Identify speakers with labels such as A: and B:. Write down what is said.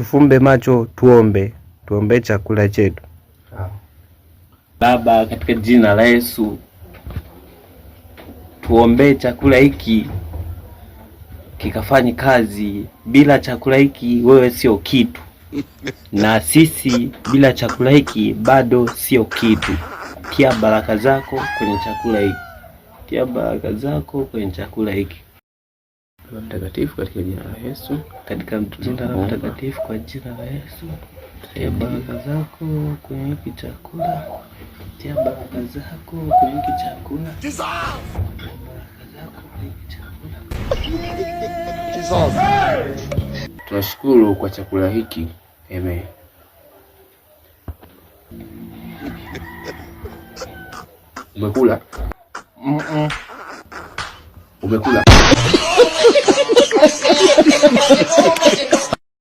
A: Tufumbe macho tuombe chakula chetu.
B: Baba, katika jina la Yesu, tuombe chakula hiki kikafanye kazi. Bila chakula hiki wewe sio kitu, na sisi bila chakula hiki bado sio kitu. Tia baraka zako kwenye chakula hiki, tia baraka zako kwenye chakula hiki. Mtakatifu, katika jina la Yesu, katika jina la mtakatifu, kwa jina la Yesu, tia baraka zako kwenye hiki chakula, tia baraka zako kwenye hiki chakula, baraka zako kwenye hiki chakula. Tunashukuru kwa chakula hiki. Amen. Umekula? Umekula?